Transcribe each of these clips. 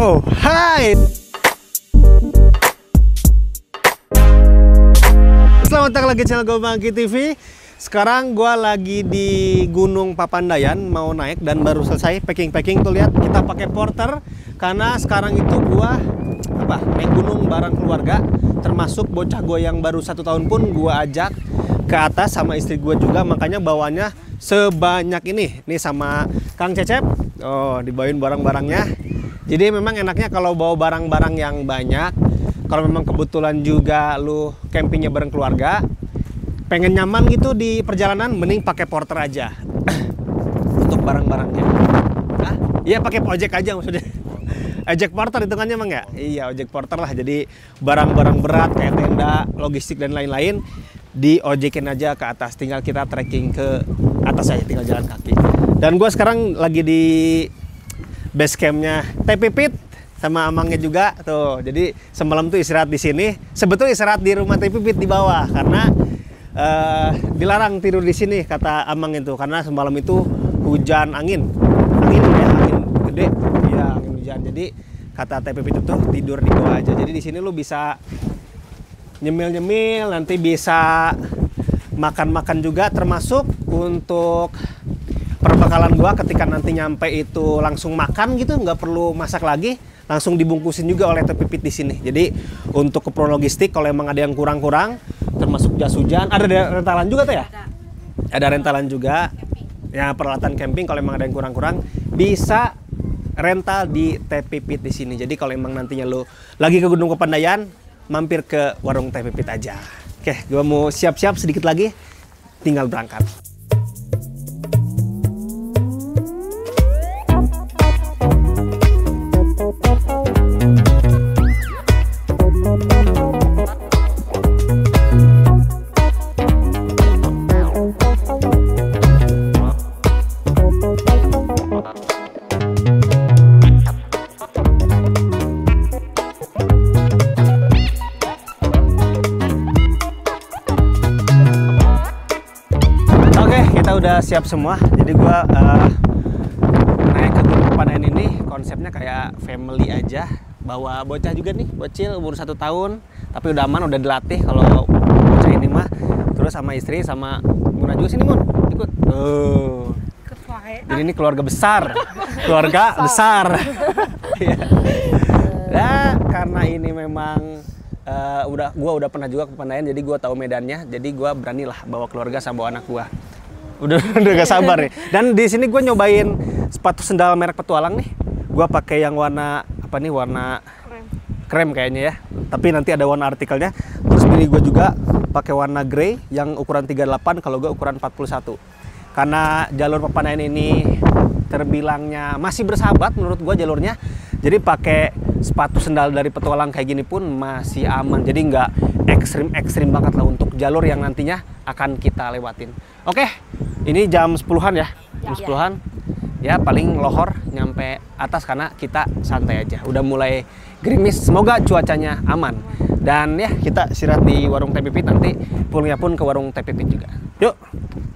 Oh, hai. Selamat datang lagi channel Gobangki TV. Sekarang gua lagi di Gunung Papandayan mau naik dan baru selesai packing tuh, lihat kita pakai porter karena sekarang itu gua naik gunung bareng keluarga, termasuk bocah gua yang baru 1 tahun pun gua ajak ke atas sama istri gua juga, makanya bawanya sebanyak ini. Nih sama Kang Cecep. Oh, dibawain barang-barangnya. Jadi memang enaknya kalau bawa barang-barang yang banyak. Kalau memang kebetulan juga lu campingnya bareng keluarga, pengen nyaman gitu di perjalanan, mending pakai porter aja untuk barang-barangnya. Hah? Iya, pakai ojek aja maksudnya. Ojek porter hitungannya emang ya? Iya, ojek porter lah. Jadi barang-barang berat kayak tenda, logistik dan lain-lain diojekin aja ke atas. Tinggal kita trekking ke atas aja, tinggal jalan kaki. Dan gue sekarang lagi di base campnya TPPit sama amangnya juga tuh. Jadi semalam tuh istirahat di sini. Sebetulnya istirahat di rumah TPPit di bawah karena dilarang tidur di sini kata amang itu, karena semalam itu hujan angin gede, ya angin hujan. Jadi kata TPPit itu tidur di bawah aja. Jadi di sini lu bisa nyemil-nyemil, nanti bisa makan-makan juga, termasuk untuk perbekalan gua ketika nanti nyampe itu langsung makan gitu, nggak perlu masak lagi, langsung dibungkusin juga oleh TPPit di sini. Jadi untuk keperluan logistik kalau emang ada yang kurang-kurang, termasuk jas hujan, ada rentalan juga tuh ya? Ada rentalan juga. Ya, peralatan camping kalau emang ada yang kurang-kurang bisa rental di TPPit di sini. Jadi kalau emang nantinya lu lagi ke Gunung Papandayan, mampir ke warung TPPit aja. Oke, gua mau siap-siap sedikit lagi, tinggal berangkat. Udah siap semua, jadi gua naik ke Gunung Papandayan ini konsepnya kayak family aja, bawa bocah juga nih, bocil umur 1 tahun tapi udah aman, udah dilatih kalau bocah ini mah. Terus sama istri sama Muna juga, sini Mun, ikut. Jadi ini keluarga besar. Nah, karena ini memang gua udah pernah juga ke Papandayan, jadi gua tahu medannya, jadi gua beranilah bawa keluarga sama bawa anak gua. Udah gak sabar nih. Dan di sini gue nyobain sepatu sendal merek Petualang nih. Gue pakai yang warna apa nih? Warna krem kayaknya ya. Tapi nanti ada warna artikelnya. Terus bini gue juga pakai warna grey yang ukuran 38, kalau gue ukuran 41. Karena jalur Papandayan ini terbilangnya masih bersahabat menurut gue jalurnya. Jadi pakai sepatu sendal dari Petualang kayak gini pun masih aman. Jadi nggak ekstrim banget lah untuk jalur yang nantinya akan kita lewatin. Oke, ini jam 10-an ya. Jam 10-an. Ya paling lohor nyampe atas karena kita santai aja. Udah mulai gerimis, semoga cuacanya aman. Dan ya kita istirahat di warung TPPit, nanti pulangnya pun ke warung TPPit juga. Yuk.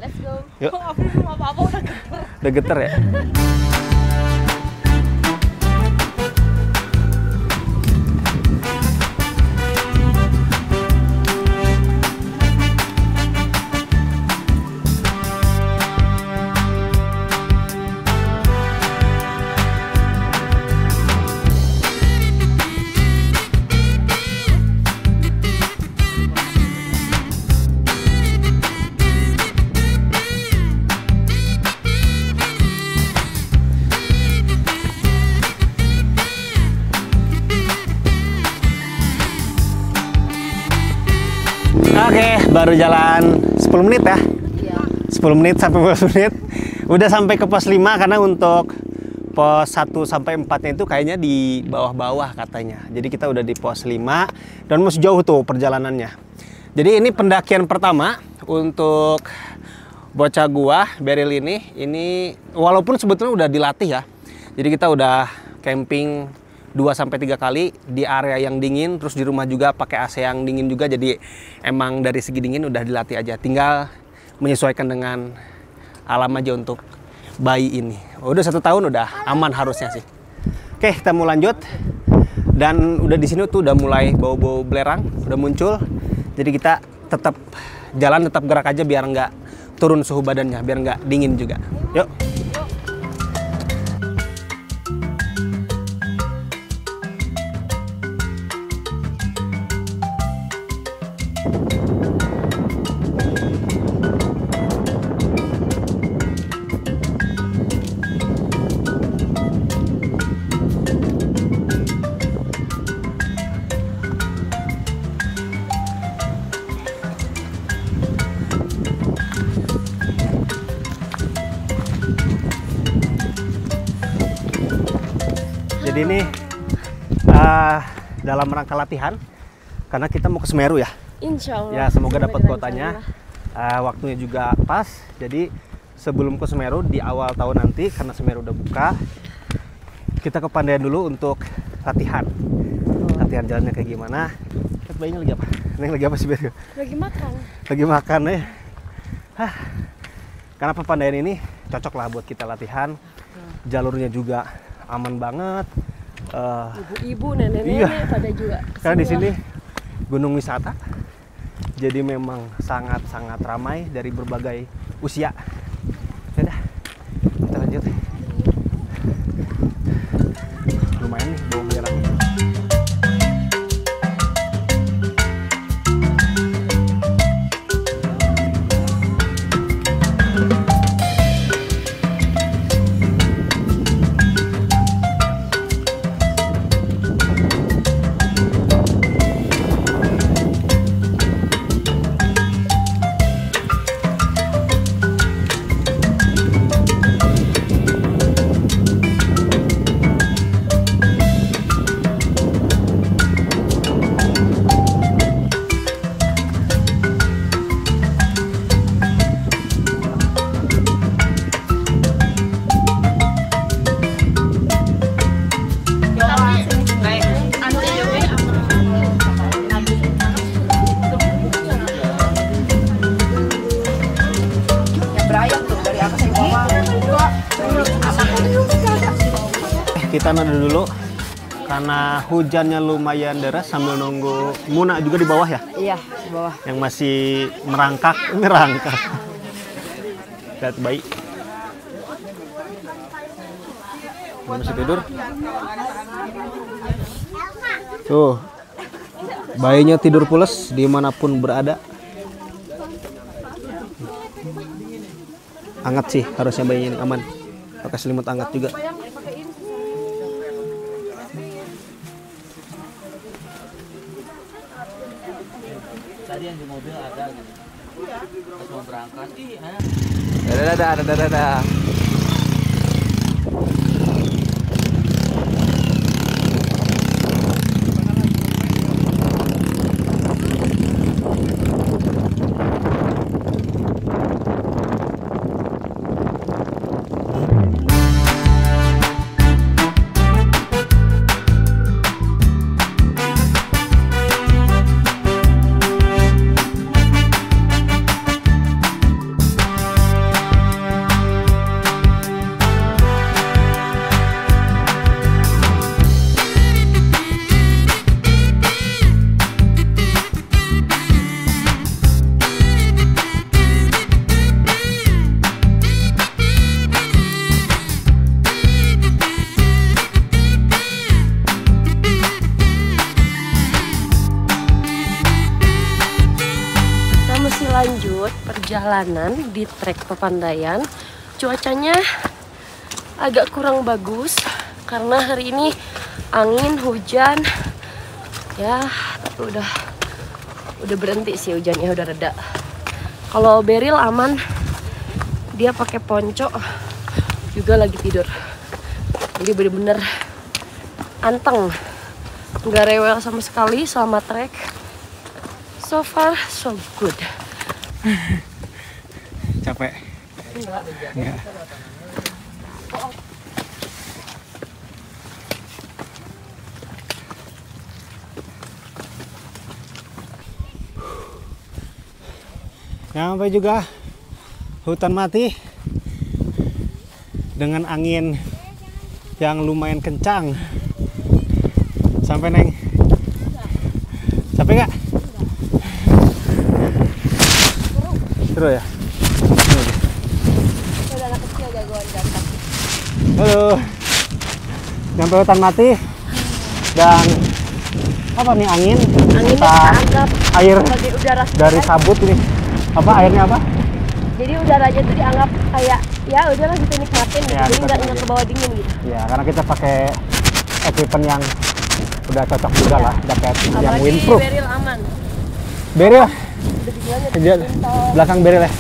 Let's go. Yuk. Oh, April belum apa-apa udah geter. Udah geter ya? Oke, baru jalan 10 menit ya? Iya. 10 menit sampai 15 menit. Udah sampai ke pos 5 karena untuk pos 1 sampai 4-nya itu kayaknya di bawah-bawah katanya. Jadi kita udah di pos 5 dan masih jauh tuh perjalanannya. Jadi ini pendakian pertama untuk bocah gua, Beryl ini. Ini walaupun sebetulnya udah dilatih ya. Jadi kita udah camping 2-3 kali di area yang dingin, terus di rumah juga pakai AC yang dingin juga, jadi emang dari segi dingin udah dilatih aja, tinggal menyesuaikan dengan alam aja untuk bayi ini. Udah 1 tahun udah aman harusnya sih. Oke, kita mau lanjut. Dan udah di sini tuh udah mulai bau-bau belerang, udah muncul. Jadi kita tetap jalan, tetap gerak aja biar nggak turun suhu badannya, biar nggak dingin juga. Yuk. Jadi ini dalam rangka latihan karena kita mau ke Semeru ya. Insya Allah. Ya semoga dapat kuotanya. Waktunya juga pas. Jadi sebelum ke Semeru di awal tahun nanti karena Semeru udah buka, kita ke Pandayan dulu untuk latihan. Latihan jalannya kayak gimana? Lihat bayinya lagi apa? Ini lagi apa sih Beru? Lagi makan. Lagi makan ya. Karena Pepandayan ini cocok lah buat kita latihan. Jalurnya juga aman banget. Ibu-ibu, nenek-nenek pada juga. Karena di sini gunung wisata, jadi memang sangat-sangat ramai dari berbagai usia. Yaudah, kita lanjut. Lumayan nih bau belerang. Kita nada dulu karena hujannya lumayan deras sambil nunggu Muna juga di bawah ya? Iya, di bawah. Yang masih merangkak. Lihat bayi. Masih tidur. Tuh, bayinya tidur pules dimanapun berada. Hangat sih harusnya bayinya ini, aman. Pakai selimut hangat juga. Tadi yang di mobil ada gitu. Pas mau berangkat, Dadah. Lanjut perjalanan di trek Pepandayan. Cuacanya agak kurang bagus karena hari ini angin, hujan. Ya, tapi udah berhenti sih hujannya, udah reda. Kalau Beril aman, dia pakai ponco, juga lagi tidur. Jadi bener-bener anteng, nggak rewel sama sekali selama trek. So far so good. Capek? Enggak. Sampai juga hutan mati dengan angin yang lumayan kencang. Sampai Neng. Capek nggak? Seru ya? Ada anak kecil jagoan jalan kaki. Halo. Nyampe hutan mati. Dan apa nih angin? Anginnya Kita kita anggap air sebagai udara dari segar. kabut ini. Apa airnya apa? Jadi udaranya tuh dianggap kayak ya udahlah kita nikmatin gitu. Ya, Jadi kita nggak nikmatin. ke bawah dingin gitu. Ya, karena kita pakai equipment yang udah cocok juga lah, jaket yang Apalagi windproof. Beril aman. Beril lah, Udah dibilangnya Dia- pintar. belakang Beril ya.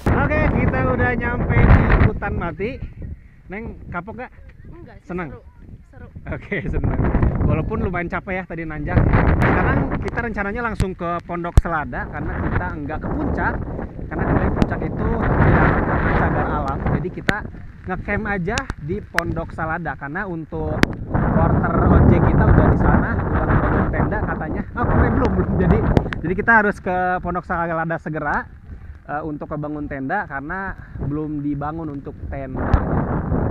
Oke, kita udah nyampe di hutan mati. Neng, kapok gak? Enggak sih, Senang? Seru. Oke, senang. Walaupun lumayan capek ya tadi nanjak. Sekarang kita rencananya langsung ke Pondok Selada karena kita enggak ke puncak. Karena katanya puncak itu ya cagar alam. Jadi kita ngecamp aja di Pondok Selada karena untuk porter ojek kita udah di sana, udah ngebangun tenda katanya. Oh, belum. Jadi kita harus ke Pondok Selada segera untuk kebangun tenda karena belum dibangun untuk tenda.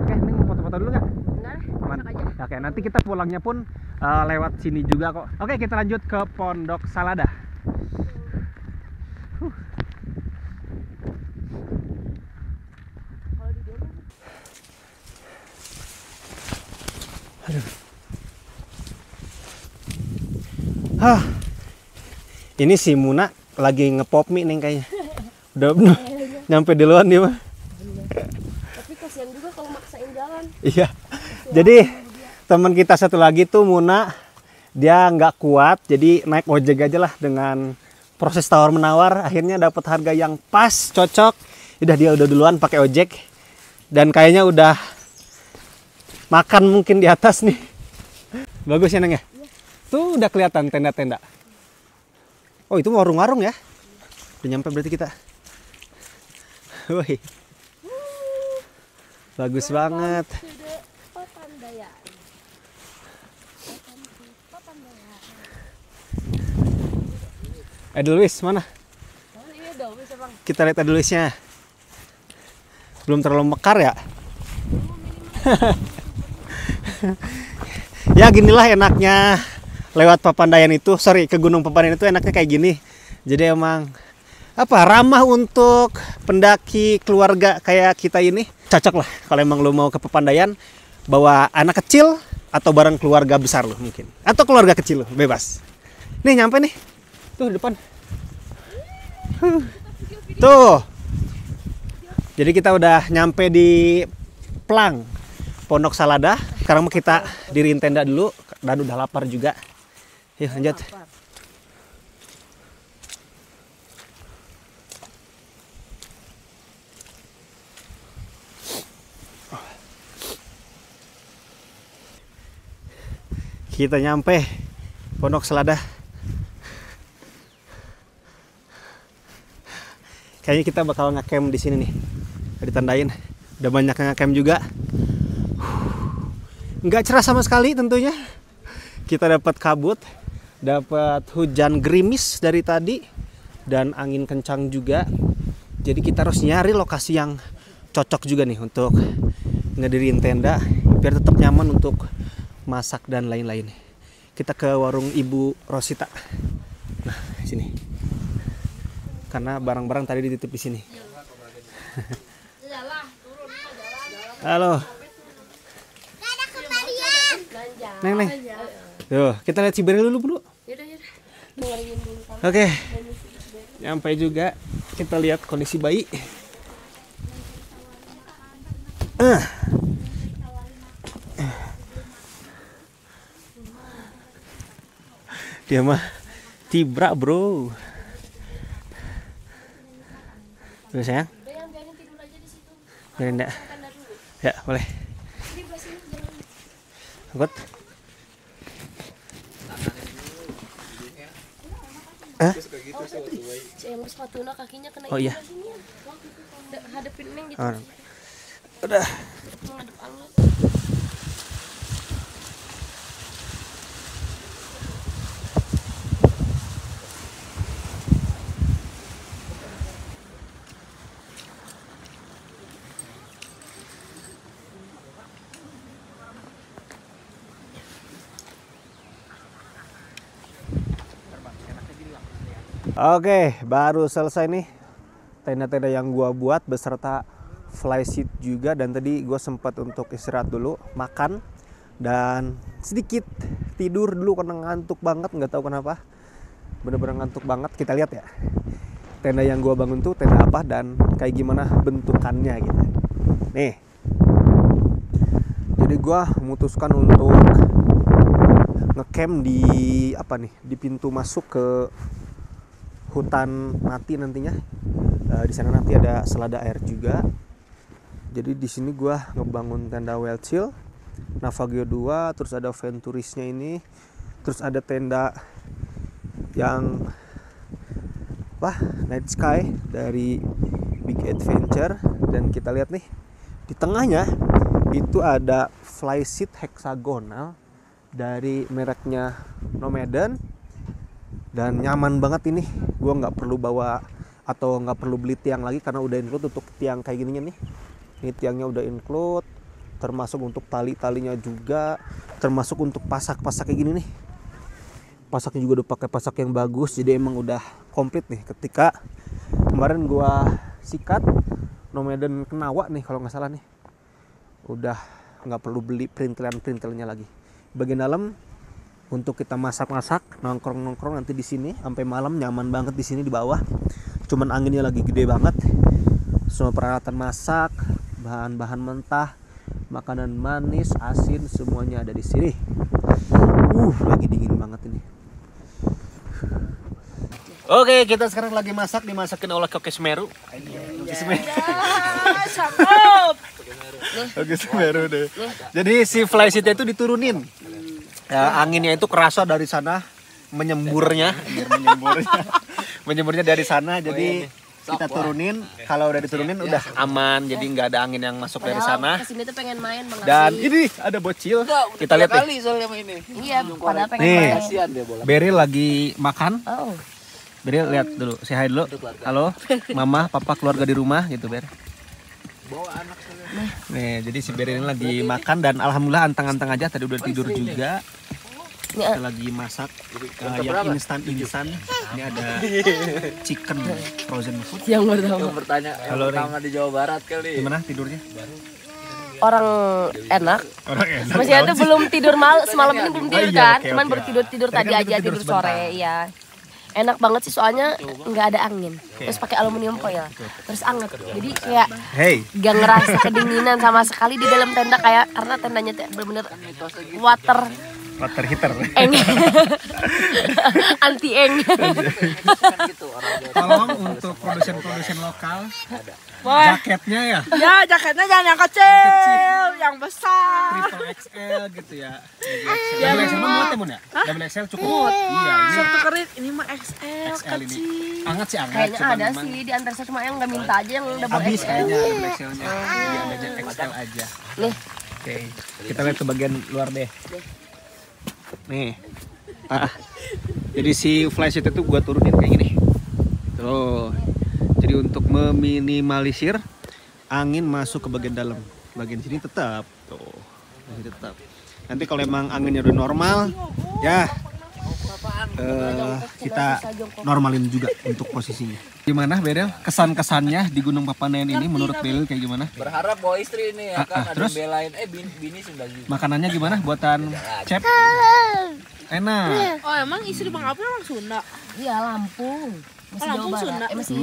Oke, ini mau foto-foto dulu nggak? Enggak, Aman. masak aja. Oke, nanti kita pulangnya pun lewat sini juga kok. Oke, kita lanjut ke Pondok Salada. Kalau di dalam Hah. Ini si Muna lagi ngepop mie nih kayaknya. Udah bener. Nyampe duluan dia mah. tapi kasihan juga kalau maksain jalan. Iya. Jadi teman kita satu lagi tuh Muna, dia nggak kuat, jadi naik ojek aja lah dengan proses tawar menawar. Akhirnya dapat harga yang pas, cocok. Dia udah duluan pakai ojek dan kayaknya udah makan mungkin di atas nih. Bagus ya Neng ya? Tuh udah kelihatan tenda-tenda. Oh itu warung-warung ya? Udah nyampe berarti kita. Woi. Bagus banget. Sudah Papandayan. Edelweiss mana? Oh iya dong, bisa bang. Kita lihat Edelweissnya. Belum terlalu mekar ya? Ya ginilah enaknya lewat Papandayan itu, ke Gunung Papandayan itu enaknya kayak gini. Jadi emang ramah untuk pendaki keluarga kayak kita ini. Cocok lah kalau emang lo mau ke Papandayan, bawa anak kecil atau bareng keluarga besar lo mungkin. Atau keluarga kecil lo, bebas. Nih nyampe nih. Tuh depan. Tuh. Jadi kita udah nyampe di Plang Pondok Salada. Sekarang kita diriin tenda dulu dan udah lapar juga. Yuk lanjut. Kita nyampe Pondok Selada. Kayaknya kita bakal ngecamp di sini nih. Ditandain. Udah banyak yang ngecamp juga. Nggak cerah sama sekali tentunya. Kita dapat kabut, dapat hujan gerimis dari tadi, dan angin kencang juga. Jadi kita harus nyari lokasi yang cocok juga nih untuk ngedirin tenda biar tetap nyaman untuk masak dan lain-lain. Kita ke warung Ibu Rosita. Nah, sini. Karena barang-barang tadi dititip di sini. Halo. Neng. Tuh, kita lihat si Beril dulu, Bro. Yaudah. Dengerin dulu. Oke. Nyampe juga. Kita lihat kondisi bayi. Dia mah tibra, Bro. Tuh sayang. Biarin tidur aja di situ. Biarin enggak? Tanda dulu. Ya, boleh. Ini belah sini jangan. Angkut. Yang sepatunya kakinya kena Oh, iya. sini. Hadapin Neng gitu. Oh, udah. Menghadap Allah. Oke, baru selesai nih tenda-tenda yang gua buat beserta flysheet juga, dan tadi gua sempat untuk istirahat dulu, makan dan sedikit tidur dulu karena ngantuk banget, nggak tahu kenapa. Bener-bener ngantuk banget. Kita lihat ya tenda yang gua bangun tuh tenda apa dan kayak gimana bentukannya gitu. Nih. Jadi gua memutuskan untuk ngecamp di apa nih? Di pintu masuk ke hutan mati nantinya. Di sana nanti ada selada air juga. Jadi di sini gua ngebangun tenda Wild Chill, Navagio 2, terus ada Venturisnya ini, terus ada tenda yang Night Sky dari Big Adventure, dan kita lihat nih di tengahnya itu ada flysheet heksagonal dari mereknya Nomaden. Dan nyaman banget ini, gue nggak perlu bawa atau nggak perlu beli tiang lagi karena udah include untuk tiang kayak gininya nih. Ini tiangnya udah include, termasuk untuk tali-talinya juga, termasuk untuk pasak-pasak kayak gini nih. Pasaknya juga udah pakai pasak yang bagus, jadi emang udah komplit nih. Ketika kemarin gue sikat Nomaden Kenawa nih kalau nggak salah nih, udah nggak perlu beli perintilan-perintilnya lagi. Bagian dalam untuk kita masak-masak, nongkrong-nongkrong nanti di sini sampai malam, nyaman banget di sini di bawah. Cuman anginnya lagi gede banget. Semua peralatan masak, bahan-bahan mentah, makanan manis, asin, semuanya ada di sini. Lagi dingin banget ini. Oke, kita sekarang lagi masak, dimasakin oleh Koki Semeru. Koki Semeru deh. Jadi si flysheetnya itu diturunin. Ya, anginnya itu kerasa dari sana, menyemburnya dari sana. Jadi kita turunin, kalau udah diturunin udah aman, jadi nggak ada angin yang masuk dari sana. Kesini tuh pengen main banget. Dan ini ada bocil, kita lihat nih. Iya, padahal pengen Nih, main. Beryl lagi makan. Oh. Beryl lihat dulu, say hi dulu. Halo, mama, papa, keluarga di rumah gitu, Ber. Nih, jadi si Beryl ini lagi makan dan alhamdulillah antang-antang aja, tadi udah tidur juga. Kita lagi masak yang instan. Ini ada chicken frozen food. Yang Bertanya yang pertama di Jawa Barat kali. Gimana tidurnya? orang enak. Maksudnya itu belum tidur semalam ini belum tidur kan, cuman baru tidur tadi aja, tidur sore, iya. Enak banget sih soalnya nggak ada angin, terus pakai aluminium foil, terus anget, jadi kayak gak ngerasa kedinginan sama sekali di dalam tenda, kayak karena tendanya tuh bener-bener water heater, anti eng. Tolong untuk produsen lokal, jaketnya ya? Ya jaketnya jangan yang kecil, yang besar. Triple XL gitu ya. Double XL mah muat ya Bun ya? Double XL cukup. Iya, ini Satu kerit, ini mah XL XL ini. kecil. Anget sih anget. Kayaknya ada sih di antara saya, cuma yang nggak minta aja yang double Habis XL. kayaknya double XL-nya. Iya, ada XL aja. Nih, Oke, kita lihat ke bagian luar deh. Nih. Jadi si flysheet itu gua turunin kayak gini. Tuh. Jadi untuk meminimalisir angin masuk ke bagian dalam. Bagian sini tetap. Tuh. Ini tetap. Nanti kalau emang anginnya udah normal, ya kita normalin juga untuk posisinya. Gimana Beryl? Kesan-kesannya di Gunung Papandayan ini menurut Beryl kayak gimana? Berharap bawa istri ini ya kan, ada terus? belain bini sudah gitu. Makanannya gimana buatan Cep? Enak. Oh emang istri Bang Apri orang Sunda? iya Lampung. Masih Jawa Lampung Barat. Sunda. Masih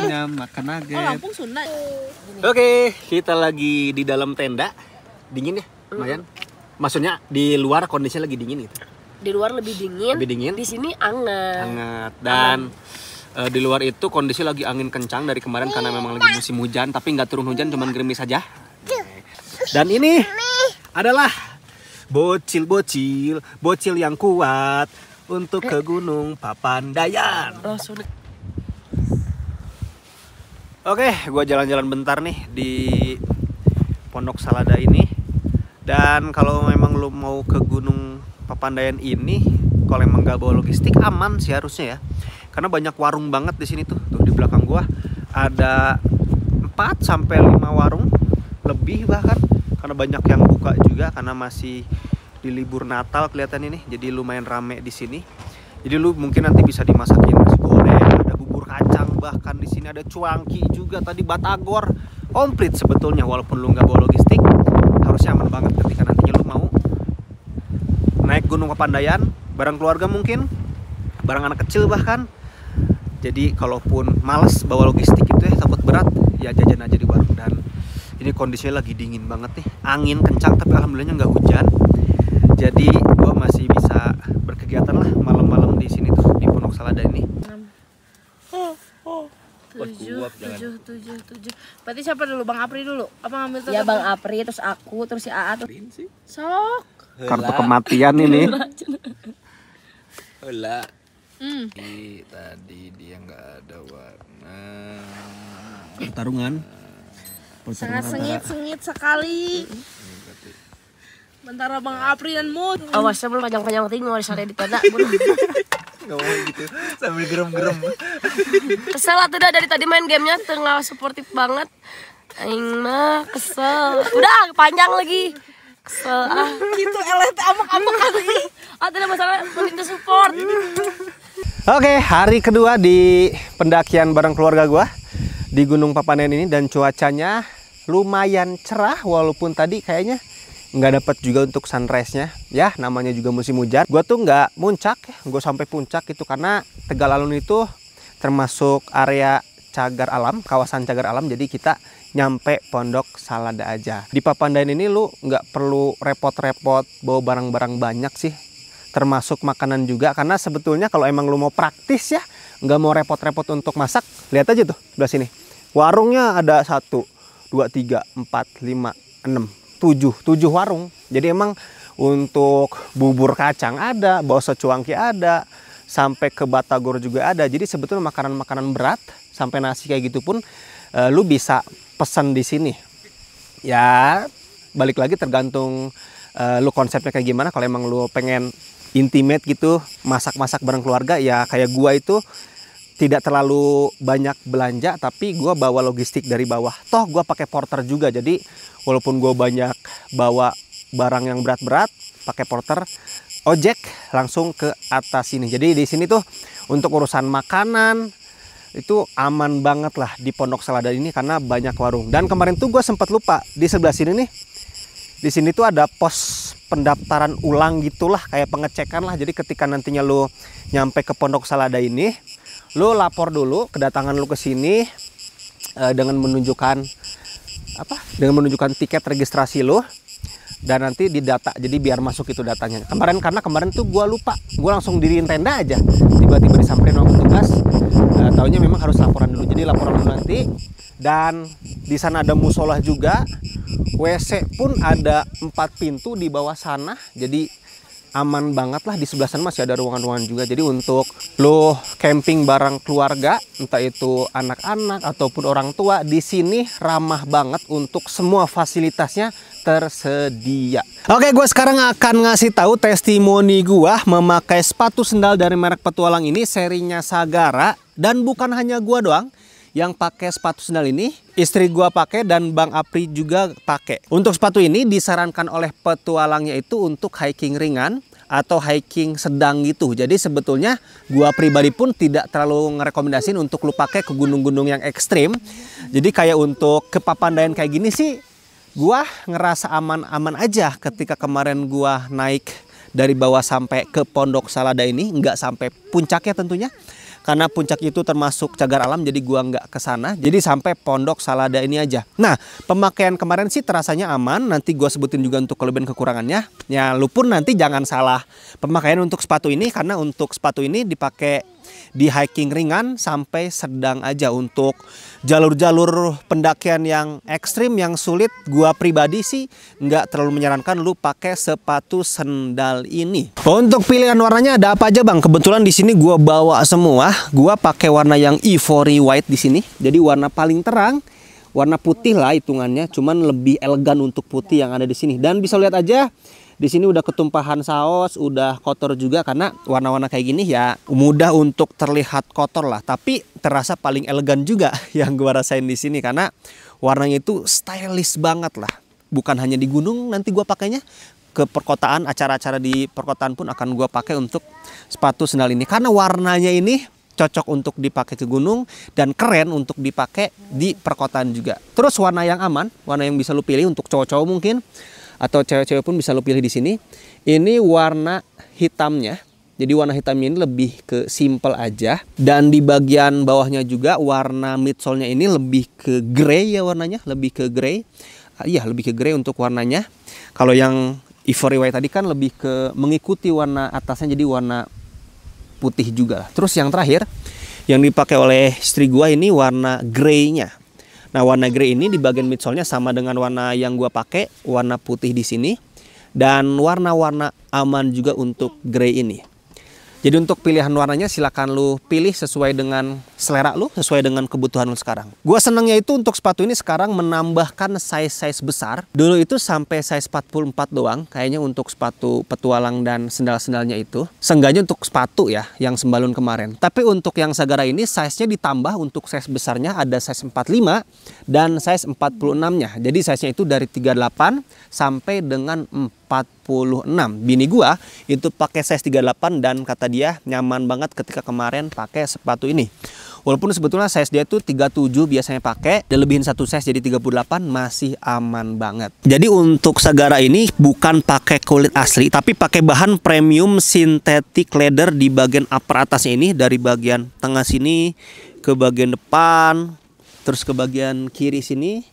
Nyam makan Oh nugget. Lampung Sunda. Oke, kita lagi di dalam tenda. Dingin ya, lumayan. Maksudnya di luar kondisinya lagi dingin gitu. di luar lebih dingin. Lebih dingin. Di sini anget. Hangat. Dan di luar itu kondisi lagi angin kencang dari kemarin karena memang lagi musim hujan, tapi nggak turun hujan, cuman gerimis saja. Dan ini adalah bocil yang kuat untuk ke Gunung Papandayan. Langsung Oke, gua jalan-jalan bentar nih di Pondok Salada ini. Dan kalau memang lo mau ke Gunung Papandayan ini, kalau emang nggak bawa logistik aman sih harusnya ya. Karena banyak warung banget di sini tuh. Tuh di belakang gua ada 4 sampai 5 warung lebih bahkan, karena banyak yang buka juga karena masih di libur Natal kelihatan ini. Jadi lumayan rame di sini. Jadi lu mungkin nanti bisa dimasakin nasi goreng, bahkan di sini ada cuangki juga, tadi batagor. Komplit sebetulnya, walaupun lu nggak bawa logistik, harusnya aman banget ketika nantinya lu mau naik Gunung Papandayan bareng keluarga, mungkin bareng anak kecil bahkan. Jadi kalaupun males bawa logistik itu ya, takut berat, ya jajan aja di warung. Dan ini kondisinya lagi dingin banget nih, angin kencang tapi alhamdulillahnya nggak hujan. Jadi gua masih bisa berkegiatan lah malam-malam di sini tuh, di Pondok Salada ini. 7. Berarti siapa dulu? Bang Apri dulu? Apa ngambil Ya Bang Apri, terus aku, terus si AA tuh. Sok. Kartu kematian ini. Hela. Tadi dia nggak ada warna. Pertarungan. Sangat sengit sekali. Bentara Bang Apri dan Mut. Awasnya belum panjang-panjang tinggal di sana di tenda. Ngomong gitu sambil gerem-gerem. Kesel lah tuh dah, dari tadi main gamenya tengah sportif banget. Aing mah kesel. Udah panjang lagi. Kesel Gitu elet amak-amak kali. Ada masalah minta support. Oke, hari kedua di pendakian bareng keluarga gua di Gunung Papandayan ini, dan cuacanya lumayan cerah walaupun tadi kayaknya nggak dapat juga untuk sunrise-nya. Ya, namanya juga musim hujan. Gua tuh nggak muncak, gue sampai puncak itu karena Tegal Alun itu termasuk area cagar alam, kawasan cagar alam. Jadi kita nyampe Pondok Salada aja. Di Papandayan ini lu nggak perlu repot-repot bawa barang-barang banyak sih, termasuk makanan juga, karena sebetulnya kalau emang lu mau praktis ya, nggak mau repot-repot untuk masak, lihat aja tuh sebelah sini. Warungnya ada 1, 2, 3, 4, 5, 6, 7 warung. Jadi emang untuk bubur kacang ada, bakso cuangki ada, sampai ke batagor juga ada. Jadi sebetulnya makanan-makanan berat sampai nasi kayak gitu pun lu bisa pesan di sini. Ya balik lagi tergantung lu konsepnya kayak gimana. Kalau emang lu pengen intimate gitu, masak-masak bareng keluarga, ya kayak gua itu tidak terlalu banyak belanja, tapi gua bawa logistik dari bawah. Toh gua pakai porter juga, jadi walaupun gua banyak bawa barang yang berat-berat, pakai porter, ojek langsung ke atas sini. Jadi di sini tuh untuk urusan makanan itu aman banget lah di Pondok Salada ini karena banyak warung. Dan kemarin tuh gua sempat lupa, di sebelah sini nih, di sini tuh ada pos pendaftaran ulang gitulah, kayak pengecekan lah. Jadi ketika nantinya lu nyampe ke Pondok Salada ini, lu lapor dulu kedatangan lu ke sini dengan menunjukkan apa? Dengan menunjukkan tiket registrasi lu, dan nanti didata. Jadi biar masuk itu datanya. Karena kemarin tuh gua lupa, gua langsung diriin tenda aja. Tiba-tiba disamperin sama petugas. Taunya memang harus laporan dulu. Jadi laporan dulu nanti. Dan di sana ada musola juga. WC pun ada 4 pintu di bawah sana. Jadi aman banget lah. Di sebelah sana masih ada ruangan-ruangan juga. Jadi untuk lo camping bareng keluarga, entah itu anak-anak ataupun orang tua, di sini ramah banget untuk semua fasilitasnya tersedia. Oke, gue sekarang akan ngasih tahu testimoni gue memakai sepatu sendal dari merek Petualang ini, serinya Sagara. Dan bukan hanya gue doang yang pakai sepatu sendal ini, istri gua pakai dan Bang Apri juga pakai. Untuk sepatu ini disarankan oleh Petualangnya itu untuk hiking ringan atau hiking sedang gitu. Jadi sebetulnya gua pribadi pun tidak terlalu ngerekomendasiin untuk lu pakai ke gunung-gunung yang ekstrim. Jadi kayak untuk ke Papandayan kayak gini sih gua ngerasa aman-aman aja ketika kemarin gua naik dari bawah sampai ke Pondok Salada ini, nggak sampai puncaknya tentunya. Karena puncak itu termasuk cagar alam, jadi gua nggak ke sana. Jadi sampai Pondok Salada ini aja. Nah, pemakaian kemarin sih terasanya aman. Nanti gua sebutin juga untuk kelebihan kekurangannya. Ya, lu pun nanti jangan salah pemakaian untuk sepatu ini, karena untuk sepatu ini dipakai di hiking ringan sampai sedang aja. Untuk jalur-jalur pendakian yang ekstrim, yang sulit, gua pribadi sih nggak terlalu menyarankan lu pakai sepatu sendal ini. Untuk pilihan warnanya ada apa aja, Bang? Kebetulan di sini gua bawa semua. Gua pakai warna yang Ivory White di sini. Jadi warna paling terang, warna putih lah hitungannya, cuman lebih elegan untuk putih yang ada di sini. Dan bisa lihat aja di sini udah ketumpahan saus, udah kotor juga, karena warna-warna kayak gini ya mudah untuk terlihat kotor lah. Tapi terasa paling elegan juga yang gua rasain di sini, karena warnanya itu stylish banget lah. Bukan hanya di gunung nanti gua pakainya, ke perkotaan, acara-acara di perkotaan pun akan gua pakai untuk sepatu sendal ini, karena warnanya ini cocok untuk dipakai ke gunung, dan keren untuk dipakai di perkotaan juga. Terus warna yang aman, warna yang bisa lu pilih untuk cowok-cowok mungkin, atau cewek-cewek pun bisa lu pilih di sini. Ini warna hitamnya. Jadi warna hitamnya ini lebih ke simple aja. Dan di bagian bawahnya juga warna midsole-nya ini lebih ke grey ya warnanya, lebih ke grey. Iya, lebih ke grey untuk warnanya. Kalau yang Ivory White tadi kan lebih ke mengikuti warna atasnya, jadi warna putih juga. Terus yang terakhir yang dipakai oleh istri gua ini warna grey-nya. Nah, warna grey ini di bagian midsole-nya sama dengan warna yang gua pakai, warna putih di sini, dan warna-warna aman juga untuk grey ini. Jadi untuk pilihan warnanya silakan lu pilih sesuai dengan selera lu, sesuai dengan kebutuhan lu sekarang. Gua senangnya itu untuk sepatu ini sekarang menambahkan size-size besar. Dulu itu sampai size 44 doang kayaknya untuk sepatu petualang dan sendal-sendalnya itu. Seenggaknya untuk sepatu ya yang sembalun kemarin. Tapi untuk yang Sagara ini size-nya ditambah, untuk size besarnya ada size 45 dan size 46-nya. Jadi size-nya itu dari 38 sampai dengan 46. Bini gua itu pakai size 38 dan kata dia nyaman banget ketika kemarin pakai sepatu ini. Walaupun sebetulnya size dia tuh 37 biasanya pakai, dan lebihin satu size jadi 38 masih aman banget. Jadi untuk Sagara ini bukan pakai kulit asli, tapi pakai bahan premium synthetic leather di bagian upper atasnya ini, dari bagian tengah sini ke bagian depan, terus ke bagian kiri sini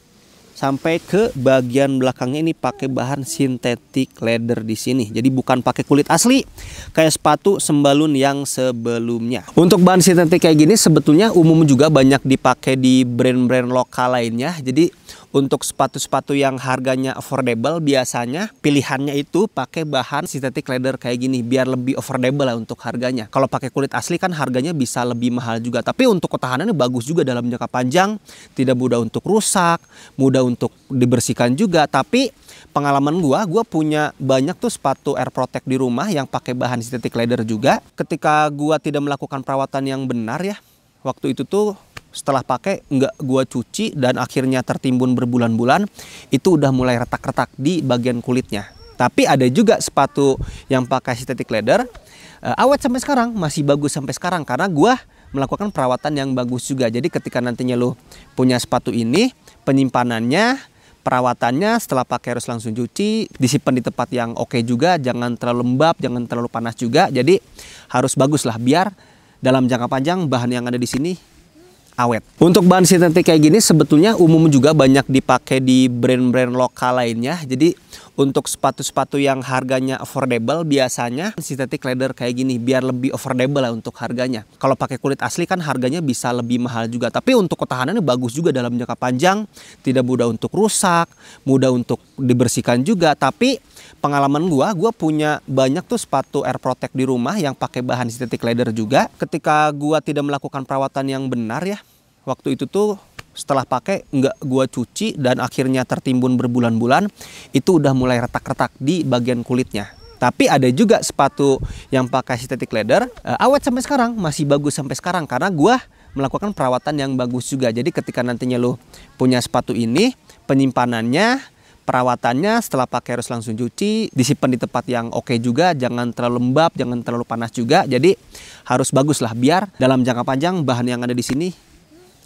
sampai ke bagian belakangnya ini pakai bahan synthetic leather di sini. Jadi bukan pakai kulit asli kayak sepatu sembalun yang sebelumnya. Untuk bahan sintetik kayak gini sebetulnya umum juga banyak dipakai di brand-brand lokal lainnya. Jadi untuk sepatu-sepatu yang harganya affordable biasanya pilihannya itu pakai bahan synthetic leather kayak gini biar lebih affordable lah untuk harganya. Kalau pakai kulit asli kan harganya bisa lebih mahal juga. Tapi untuk ketahanannya bagus juga dalam jangka panjang, tidak mudah untuk rusak, mudah untuk dibersihkan juga. Tapi pengalaman gua punya banyak tuh sepatu Air Protect di rumah yang pakai bahan synthetic leather juga. Ketika gua tidak melakukan perawatan yang benar ya, waktu itu tuh setelah pakai nggak gua cuci dan akhirnya tertimbun berbulan-bulan, itu udah mulai retak-retak di bagian kulitnya. Tapi ada juga sepatu yang pakai synthetic leather awet sampai sekarang, masih bagus sampai sekarang karena gua melakukan perawatan yang bagus juga. Jadi ketika nantinya lo punya sepatu ini, penyimpanannya, perawatannya setelah pakai harus langsung cuci, disimpan di tempat yang oke juga, jangan terlalu lembab, jangan terlalu panas juga. Jadi harus bagus lah biar dalam jangka panjang bahan yang ada di sini awet. Untuk bahan sintetik kayak gini sebetulnya umum juga banyak dipakai di brand-brand lokal lainnya. Jadi untuk sepatu-sepatu yang harganya affordable biasanya synthetic leather kayak gini biar lebih affordable lah untuk harganya. Kalau pakai kulit asli kan harganya bisa lebih mahal juga. Tapi untuk ketahanannya bagus juga dalam jangka panjang, tidak mudah untuk rusak, mudah untuk dibersihkan juga. Tapi pengalaman gua punya banyak tuh sepatu Air Protect di rumah yang pakai bahan synthetic leather juga. Ketika gua tidak melakukan perawatan yang benar ya, waktu itu tuh setelah pakai nggak gua cuci dan akhirnya tertimbun berbulan-bulan, itu udah mulai retak-retak di bagian kulitnya. Tapi ada juga sepatu yang pakai synthetic leather awet sampai sekarang, masih bagus sampai sekarang karena gua melakukan perawatan yang bagus juga. Jadi ketika nantinya lo punya sepatu ini, penyimpanannya, perawatannya setelah pakai harus langsung cuci, disimpan di tempat yang oke juga, jangan terlalu lembab, jangan terlalu panas juga. Jadi harus bagus lah biar dalam jangka panjang bahan yang ada di sini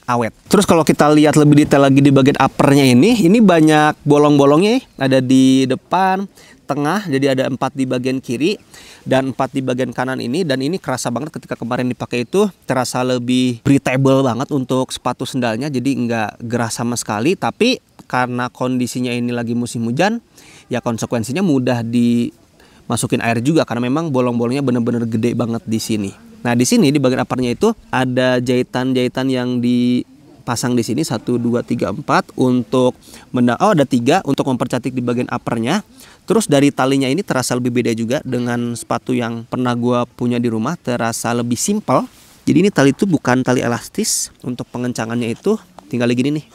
awet. Terus kalau kita lihat lebih detail lagi di bagian uppernya ini banyak bolong-bolongnya, ada di depan, tengah, jadi ada 4 di bagian kiri dan 4 di bagian kanan ini. Dan ini kerasa banget ketika kemarin dipakai itu, terasa lebih breathable banget untuk sepatu sendalnya, jadi nggak gerah sama sekali. Tapi karena kondisinya ini lagi musim hujan, ya konsekuensinya mudah dimasukin air juga karena memang bolong-bolongnya bener-bener gede banget di sini. Nah di sini di bagian uppernya itu ada jahitan-jahitan yang dipasang di sini 1, 2, 3, 4 untuk ada 3 untuk mempercantik di bagian uppernya. Terus dari talinya ini terasa lebih beda juga dengan sepatu yang pernah gua punya di rumah, terasa lebih simple. Jadi ini tali itu bukan tali elastis, untuk pengencangannya itu tinggal gini nih.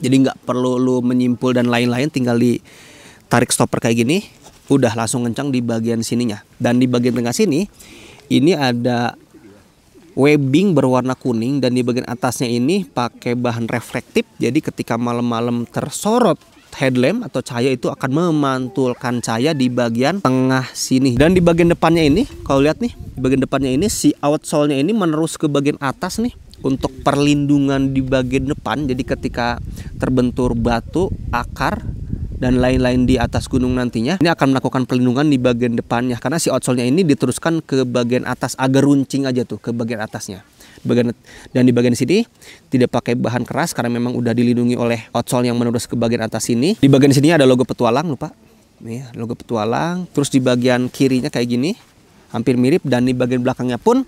Jadi nggak perlu lu menyimpul dan lain-lain, tinggal ditarik stopper kayak gini, udah langsung kencang di bagian sininya. Dan di bagian tengah sini ini ada webbing berwarna kuning dan di bagian atasnya ini pakai bahan reflektif. Jadi ketika malam-malam tersorot headlamp atau cahaya itu akan memantulkan cahaya di bagian tengah sini. Dan di bagian depannya ini, kalau lihat nih, di bagian depannya ini si outsole-nya ini menerus ke bagian atas nih untuk perlindungan di bagian depan. Jadi ketika terbentur batu, akar dan lain-lain di atas gunung nantinya, ini akan melakukan perlindungan di bagian depannya, karena si outsole-nya ini diteruskan ke bagian atas, agak runcing aja tuh ke bagian atasnya. Dan di bagian sini tidak pakai bahan keras karena memang udah dilindungi oleh outsole yang menerus ke bagian atas sini. Di bagian sini ada logo petualang, lupa nih, logo petualang. Terus di bagian kirinya kayak gini, hampir mirip, dan di bagian belakangnya pun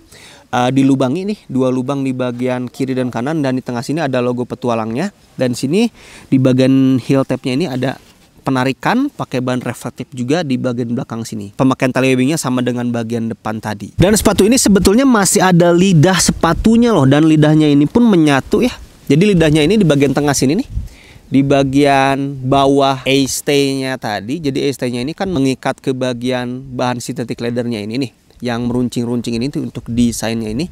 dilubangi nih, 2 lubang di bagian kiri dan kanan, dan di tengah sini ada logo petualangnya. Dan sini di bagian heel tab-nya ini ada penarikan pakai bahan reflektif juga di bagian belakang sini. Pemakaian tali webbingnya sama dengan bagian depan tadi. Dan sepatu ini sebetulnya masih ada lidah sepatunya loh, dan lidahnya ini pun menyatu ya. Jadi lidahnya ini di bagian tengah sini nih, di bagian bawah A-stay-nya tadi. Jadi A-stay-nya ini kan mengikat ke bagian bahan synthetic leather-nya ini nih, yang meruncing-runcing ini tuh untuk desainnya ini.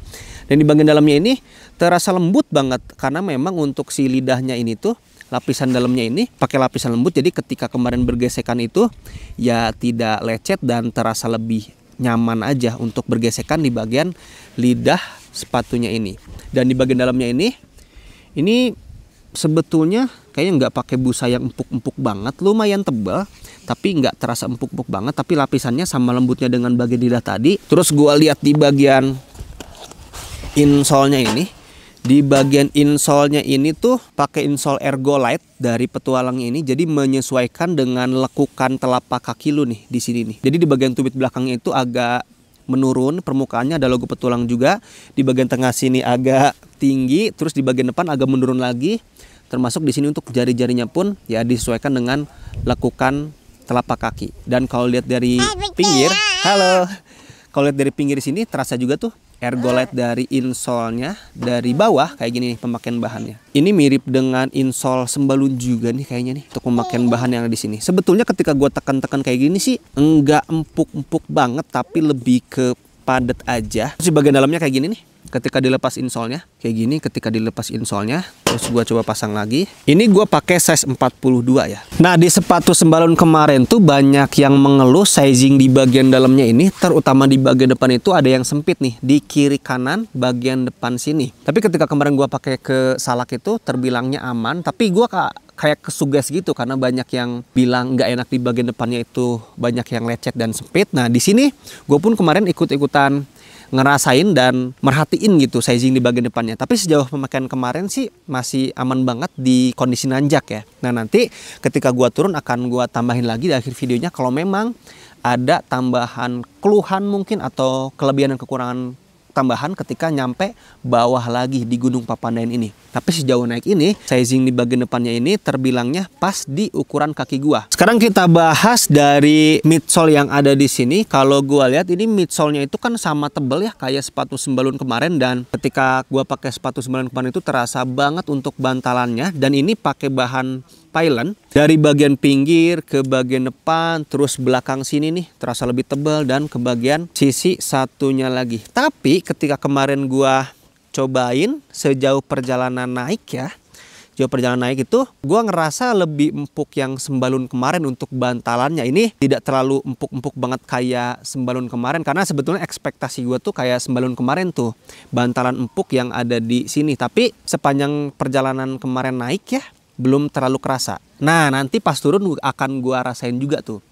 Dan di bagian dalamnya ini terasa lembut banget, karena memang untuk si lidahnya ini tuh lapisan dalamnya ini pakai lapisan lembut. Jadi ketika kemarin bergesekan itu ya tidak lecet dan terasa lebih nyaman aja untuk bergesekan di bagian lidah sepatunya ini. Dan di bagian dalamnya ini sebetulnya kayaknya nggak pakai busa yang empuk-empuk banget, lumayan tebal tapi nggak terasa empuk-empuk banget, tapi lapisannya sama lembutnya dengan bagian lidah tadi. Terus gua lihat di bagian insole-nya ini, di bagian insole-nya ini tuh pakai insole Ergolite dari petualangnya ini, jadi menyesuaikan dengan lekukan telapak kaki lu nih di sini nih. Jadi di bagian tumit belakangnya itu agak menurun, permukaannya ada logo petualang juga. Di bagian tengah sini agak tinggi, terus di bagian depan agak menurun lagi. Termasuk di sini untuk jari-jarinya pun ya disesuaikan dengan lekukan telapak kaki. Dan kalau lihat dari pinggir, kalau lihat dari pinggir sini terasa juga tuh Ergolite dari insole-nya dari bawah kayak gini nih pemakaian bahannya. Ini mirip dengan insole sembalun juga nih kayaknya nih untuk pemakaian bahan yang ada di sini. Sebetulnya ketika gue tekan-tekan kayak gini sih enggak empuk-empuk banget, tapi lebih ke padat aja. Terus di bagian dalamnya kayak gini nih. Ketika dilepas insole-nya kayak gini, ketika dilepas insole-nya, terus gua coba pasang lagi. Ini gua pakai size 42 ya. Nah, di sepatu sembalun kemarin tuh banyak yang mengeluh sizing di bagian dalamnya ini, terutama di bagian depan itu ada yang sempit nih di kiri kanan bagian depan sini. Tapi ketika kemarin gua pakai ke Salak itu terbilangnya aman, tapi gua kayak kesuges gitu karena banyak yang bilang nggak enak di bagian depannya itu, banyak yang lecet dan sempit. Nah, di sini gue pun kemarin ikut-ikutan ngerasain dan merhatiin gitu sizing di bagian depannya. Tapi sejauh pemakaian kemarin sih masih aman banget di kondisi nanjak ya. Nah, nanti ketika gua turun akan gua tambahin lagi di akhir videonya kalau memang ada tambahan keluhan mungkin atau kelebihan dan kekurangan tambahan ketika nyampe bawah lagi di Gunung Papandayan ini. Tapi sejauh naik ini, sizing di bagian depannya ini terbilangnya pas di ukuran kaki gua. Sekarang kita bahas dari midsole yang ada di sini. Kalau gua lihat ini midsole-nya itu kan sama tebel ya kayak sepatu sembalun kemarin, dan ketika gua pakai sepatu sembalun kemarin itu terasa banget untuk bantalannya, dan ini pakai bahan pylon dari bagian pinggir ke bagian depan, terus belakang sini nih terasa lebih tebal, dan ke bagian sisi satunya lagi. Tapi ketika kemarin gua cobain sejauh perjalanan naik ya, jauh perjalanan naik itu gua ngerasa lebih empuk yang sembalun kemarin untuk bantalannya. Ini tidak terlalu empuk-empuk banget kayak sembalun kemarin, karena sebetulnya ekspektasi gua tuh kayak sembalun kemarin tuh bantalan empuk yang ada di sini. Tapi sepanjang perjalanan kemarin naik ya belum terlalu kerasa. Nah, nanti pas turun akan gua rasain juga tuh.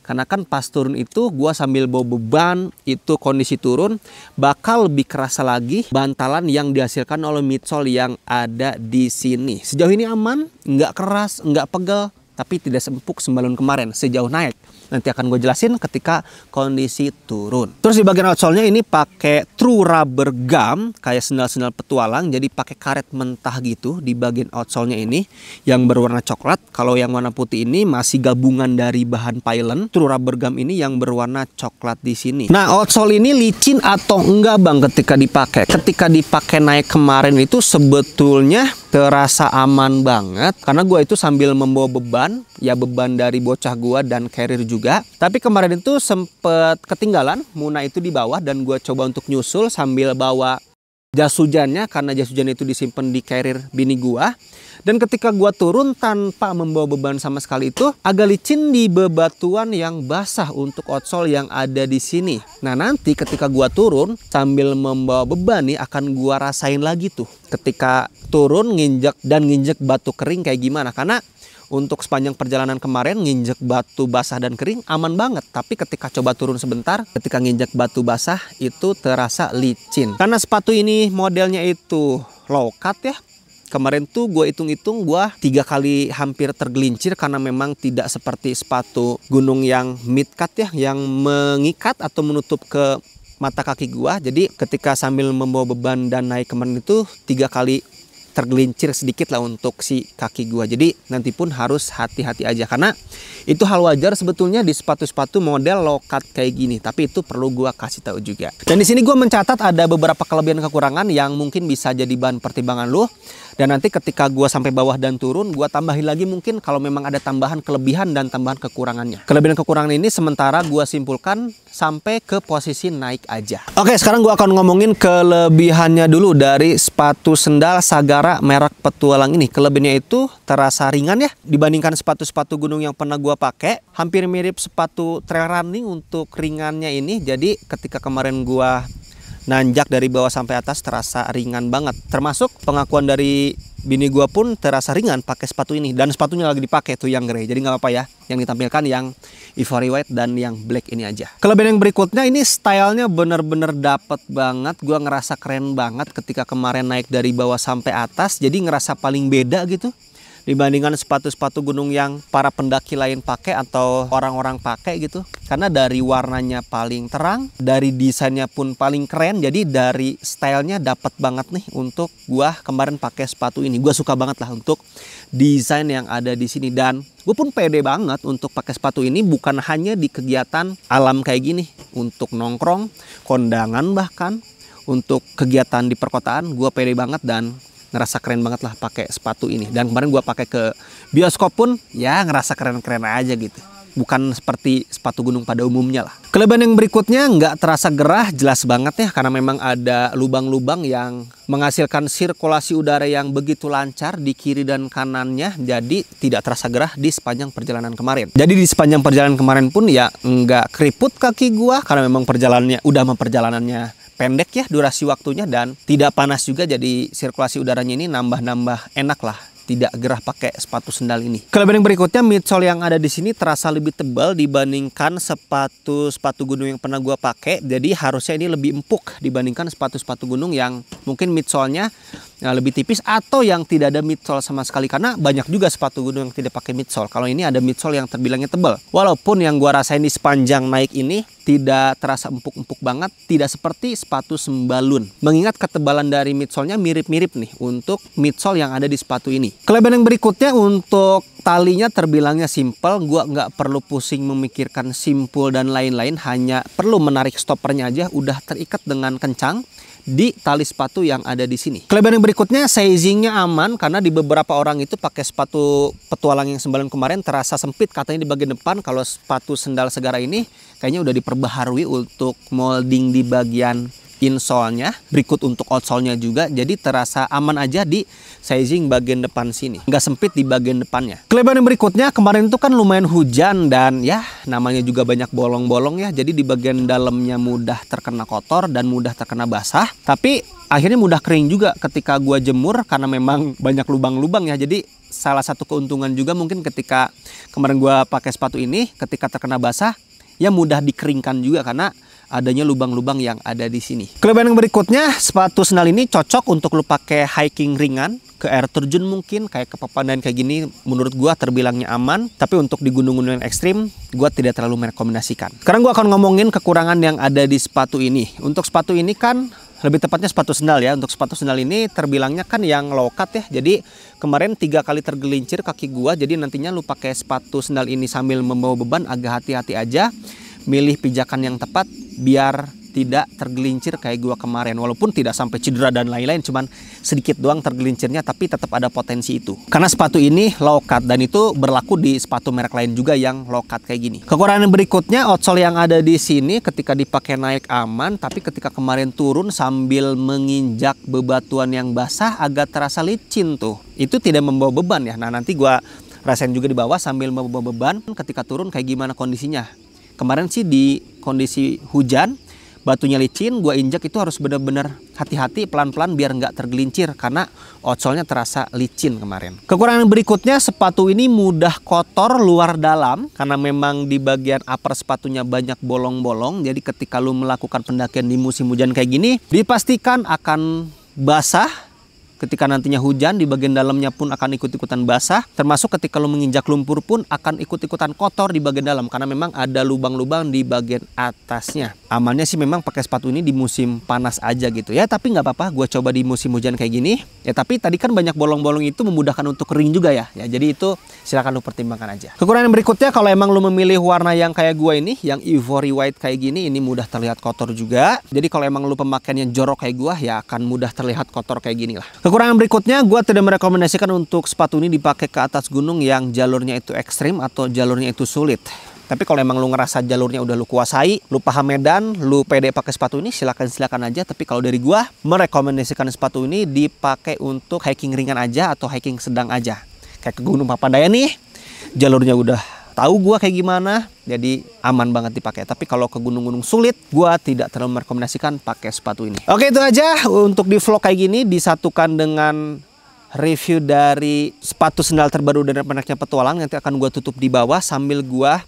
Karena kan pas turun itu gua sambil bawa beban, itu kondisi turun bakal lebih kerasa lagi bantalan yang dihasilkan oleh midsole yang ada di sini. Sejauh ini aman, nggak keras, nggak pegel, tapi tidak sempuk sembalun kemarin sejauh naik. Nanti akan gue jelasin ketika kondisi turun. Terus di bagian outsole-nya ini pakai true rubber gum kayak sendal-sendal petualang, jadi pakai karet mentah gitu di bagian outsole-nya ini yang berwarna coklat. Kalau yang warna putih ini masih gabungan dari bahan pylon. True rubber gum ini yang berwarna coklat di sini. Nah, outsole ini licin atau enggak bang ketika dipakai? Ketika dipakai naik kemarin itu sebetulnya terasa aman banget karena gue itu sambil membawa beban, ya beban dari bocah gue dan carrier juga. Tapi kemarin itu sempet ketinggalan Muna itu di bawah, dan gue coba untuk nyusul sambil bawa jas hujannya karena jas hujan itu disimpan di carrier bini gue. Dan ketika gua turun tanpa membawa beban sama sekali itu agak licin di bebatuan yang basah untuk outsole yang ada di sini. Nah, nanti ketika gua turun sambil membawa beban nih akan gua rasain lagi tuh. Ketika turun nginjek batu kering kayak gimana. Karena untuk sepanjang perjalanan kemarin nginjek batu basah dan kering aman banget. Tapi ketika coba turun sebentar, ketika nginjek batu basah itu terasa licin. Karena sepatu ini modelnya itu low cut ya. Kemarin tuh gue hitung-hitung gue 3 kali hampir tergelincir karena memang tidak seperti sepatu gunung yang mid cut ya. Yang mengikat atau menutup ke mata kaki gue. Jadi ketika sambil membawa beban dan naik kemarin itu 3 kali tergelincir sedikit lah untuk si kaki gua. Jadi nanti pun harus hati-hati aja karena itu hal wajar sebetulnya di sepatu-sepatu model low cut kayak gini. Tapi itu perlu gua kasih tahu juga. Dan di sini gua mencatat ada beberapa kelebihan kekurangan yang mungkin bisa jadi bahan pertimbangan lu. Dan nanti ketika gua sampai bawah dan turun, gua tambahin lagi mungkin kalau memang ada tambahan kelebihan dan tambahan kekurangannya. Kelebihan kekurangan ini sementara gua simpulkan sampai ke posisi naik aja. Oke, sekarang gua akan ngomongin kelebihannya dulu dari sepatu sendal Sagara merek Petualang ini. Kelebihannya itu terasa ringan ya dibandingkan sepatu-sepatu gunung yang pernah gua pakai. Hampir mirip sepatu trail running untuk ringannya ini. Jadi ketika kemarin gua nanjak dari bawah sampai atas terasa ringan banget. Termasuk pengakuan dari bini gua pun terasa ringan pakai sepatu ini. Dan sepatunya lagi dipakai tuh yang grey. Jadi nggak apa-apa ya. Yang ditampilkan yang ivory white dan yang black ini aja. Kelebihan yang berikutnya ini stylenya bener-bener dapet banget. Gua ngerasa keren banget ketika kemarin naik dari bawah sampai atas. Jadi ngerasa paling beda gitu dibandingkan sepatu-sepatu gunung yang para pendaki lain pakai atau orang-orang pakai gitu. Karena dari warnanya paling terang, dari desainnya pun paling keren. Jadi dari stylenya dapat banget nih untuk gua kemarin pakai sepatu ini. Gua suka banget lah untuk desain yang ada di sini dan gue pun pede banget untuk pakai sepatu ini bukan hanya di kegiatan alam kayak gini, untuk nongkrong, kondangan bahkan untuk kegiatan di perkotaan gue pede banget dan ngerasa keren banget lah pakai sepatu ini. Dan kemarin gue pakai ke bioskop pun ya ngerasa keren-keren aja gitu. Bukan seperti sepatu gunung pada umumnya lah. Kelebihan yang berikutnya nggak terasa gerah, jelas banget ya. Karena memang ada lubang-lubang yang menghasilkan sirkulasi udara yang begitu lancar di kiri dan kanannya. Jadi tidak terasa gerah di sepanjang perjalanan kemarin. Jadi di sepanjang perjalanan kemarin pun ya nggak keriput kaki gua. Karena memang perjalanannya pendek ya durasi waktunya dan tidak panas juga. Jadi sirkulasi udaranya ini nambah-nambah enak lah. Tidak gerah pakai sepatu sendal ini. Kelebihan yang berikutnya midsole yang ada di sini terasa lebih tebal dibandingkan sepatu gunung yang pernah gua pakai. Jadi harusnya ini lebih empuk dibandingkan sepatu-sepatu gunung yang mungkin midsolenya lebih tipis atau yang tidak ada midsole sama sekali. Karena banyak juga sepatu gunung yang tidak pakai midsole. Kalau ini ada midsole yang terbilangnya tebal. Walaupun yang gua rasain di sepanjang naik ini tidak terasa empuk-empuk banget, tidak seperti sepatu sembalun. Mengingat ketebalan dari midsolenya mirip-mirip nih untuk midsole yang ada di sepatu ini. Kelebihan yang berikutnya untuk talinya terbilangnya simple. Gua nggak perlu pusing memikirkan simpul dan lain-lain, hanya perlu menarik stoppernya aja udah terikat dengan kencang di tali sepatu yang ada di sini. Kelebihan yang berikutnya sizingnya aman karena di beberapa orang itu pakai sepatu petualang yang sembalun kemarin terasa sempit katanya di bagian depan. Kalau sepatu sendal Sagara ini kayaknya udah diperbaharui untuk molding di bagian insole-nya, berikut untuk outsole-nya juga, jadi terasa aman aja di sizing bagian depan sini, nggak sempit di bagian depannya. Kelebihan yang berikutnya kemarin itu kan lumayan hujan dan ya namanya juga banyak bolong-bolong ya, jadi di bagian dalamnya mudah terkena kotor dan mudah terkena basah, tapi akhirnya mudah kering juga ketika gua jemur karena memang banyak lubang-lubang ya. Jadi salah satu keuntungan juga mungkin ketika kemarin gua pakai sepatu ini, ketika terkena basah ya mudah dikeringkan juga karena adanya lubang-lubang yang ada di sini. Kelebihan yang berikutnya, sepatu sendal ini cocok untuk lu pakai hiking ringan, ke air terjun mungkin, kayak ke Papandayan kayak gini, menurut gua terbilangnya aman. Tapi untuk di gunung-gunung yang ekstrim, gua tidak terlalu merekomendasikan. Sekarang gua akan ngomongin kekurangan yang ada di sepatu ini. Untuk sepatu ini kan, lebih tepatnya sepatu sendal ya. Untuk sepatu sendal ini terbilangnya kan yang low cut ya. Jadi kemarin 3 kali tergelincir kaki gua. Jadi nantinya lu pakai sepatu sendal ini sambil membawa beban agak hati-hati aja. Milih pijakan yang tepat biar tidak tergelincir kayak gua kemarin. Walaupun tidak sampai cedera dan lain-lain, cuman sedikit doang tergelincirnya, tapi tetap ada potensi itu. Karena sepatu ini low cut dan itu berlaku di sepatu merek lain juga yang low cut kayak gini. Kekurangan berikutnya, outsole yang ada di sini ketika dipakai naik aman, tapi ketika kemarin turun sambil menginjak bebatuan yang basah agak terasa licin tuh. Itu tidak membawa beban ya. Nah, nanti gua rasain juga di bawah sambil membawa beban ketika turun kayak gimana kondisinya. Kemarin sih di kondisi hujan, batunya licin, gua injak itu harus benar-benar hati-hati, pelan-pelan biar nggak tergelincir karena outsole-nya terasa licin kemarin. Kekurangan berikutnya, sepatu ini mudah kotor luar dalam karena memang di bagian upper sepatunya banyak bolong-bolong. Jadi ketika lu melakukan pendakian di musim hujan kayak gini, dipastikan akan basah. Ketika nantinya hujan, di bagian dalamnya pun akan ikut-ikutan basah. Termasuk ketika lo menginjak lumpur pun akan ikut-ikutan kotor di bagian dalam. Karena memang ada lubang-lubang di bagian atasnya. Amannya sih memang pakai sepatu ini di musim panas aja gitu ya. Tapi nggak apa-apa, gue coba di musim hujan kayak gini. Ya tapi tadi kan banyak bolong-bolong itu memudahkan untuk kering juga ya. Jadi itu silakan lo pertimbangkan aja. Kekurangan berikutnya, kalau emang lo memilih warna yang kayak gue ini, yang ivory white kayak gini, ini mudah terlihat kotor juga. Jadi kalau emang lo pemakaian yang jorok kayak gue, ya akan mudah terlihat kotor kayak gini lah. Kekurangan berikutnya, gue tidak merekomendasikan untuk sepatu ini dipakai ke atas gunung yang jalurnya itu ekstrim atau jalurnya itu sulit. Tapi kalau emang lu ngerasa jalurnya udah lu kuasai, lu paham medan, lu pede pakai sepatu ini, silakan aja. Tapi kalau dari gua, merekomendasikan sepatu ini dipakai untuk hiking ringan aja atau hiking sedang aja. Kayak ke Gunung Papandayan nih, jalurnya udah tahu gua kayak gimana, jadi aman banget dipakai. Tapi kalau ke gunung-gunung sulit, gua tidak terlalu merekomendasikan pakai sepatu ini. Oke, itu aja untuk di vlog kayak gini, disatukan dengan review dari sepatu sendal terbaru dari mereknya Petualang. Nanti akan gua tutup di bawah sambil gua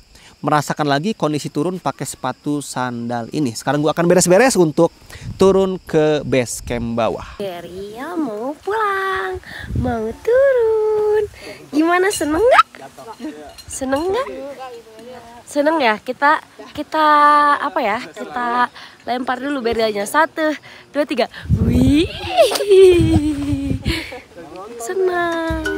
merasakan lagi kondisi turun pakai sepatu sandal ini. Sekarang gua akan beres-beres untuk turun ke base camp bawah. Ria mau pulang, mau turun. Gimana, seneng nggak? Seneng nggak? Seneng ya. Kita apa ya? Kita lempar dulu berianya. 1, 2, 3. Wih, senang.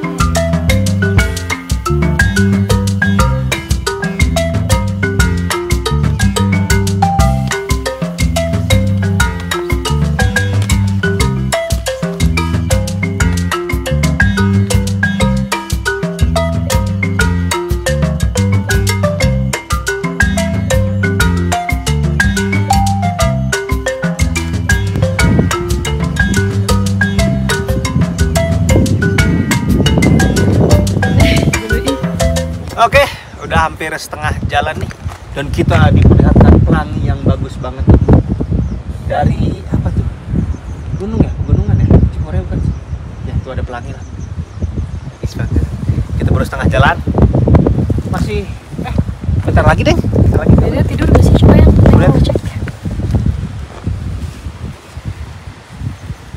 Oke, udah hampir setengah jalan nih, dan kita diperlihatkan pelangi yang bagus banget dari apa tuh? Gunung ya, gunungan ya, Cimorea bukan sih? Ya, tuh ada pelangi lah. Kita baru setengah jalan, masih bentar lagi deh. Dia tidur gak sih? Coba yang mau cek.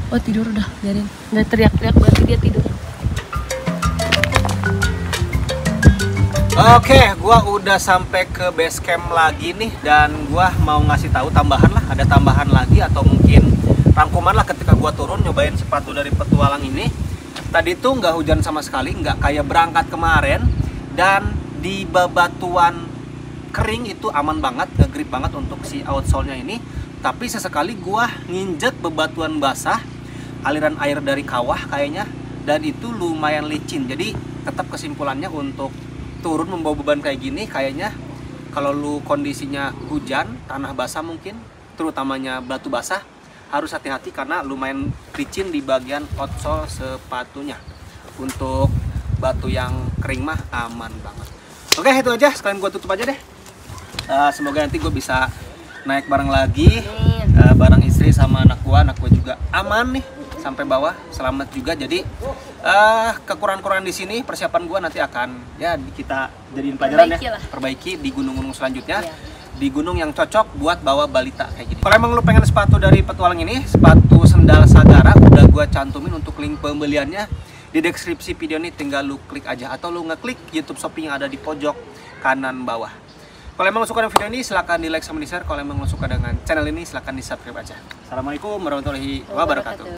Oh, tidur udah, biarin. Nggak teriak-teriak berarti dia tidur. Oke, gua udah sampai ke base camp lagi nih, dan gua mau ngasih tahu tambahan lah, ada tambahan lagi atau mungkin rangkuman lah ketika gua turun nyobain sepatu dari Petualang ini. Tadi tuh nggak hujan sama sekali, nggak kayak berangkat kemarin, dan di bebatuan kering itu aman banget, nge-grip banget untuk si outsole-nya ini. Tapi sesekali gua nginjek bebatuan basah, aliran air dari kawah kayaknya, dan itu lumayan licin. Jadi tetap kesimpulannya untuk turun membawa beban kayak gini, kayaknya kalau lu kondisinya hujan, tanah basah mungkin, terutamanya batu basah, harus hati-hati karena lumayan licin di bagian outsole sepatunya. Untuk batu yang kering mah aman banget. Oke, itu aja, sekalian gua tutup aja deh. Semoga nanti gue bisa naik bareng lagi, bareng istri sama anak gua juga aman nih sampai bawah, selamat juga. Jadi kekurangan-kekurangan di sini, persiapan gua nanti akan ya kita jadiin pelajaran ya, perbaiki di gunung-gunung selanjutnya, di gunung yang cocok buat bawa balita kayak gini. Kalau emang lu pengen sepatu dari Petualang ini, sepatu sendal Sagara, udah gua cantumin untuk link pembeliannya di deskripsi video ini, tinggal lu klik aja atau lu ngeklik YouTube Shopee yang ada di pojok kanan bawah. Kalau emang lo suka dengan video ini, silahkan di like sama di share. Kalau emang lo suka dengan channel ini, silahkan di subscribe aja. Assalamualaikum warahmatullahi wabarakatuh.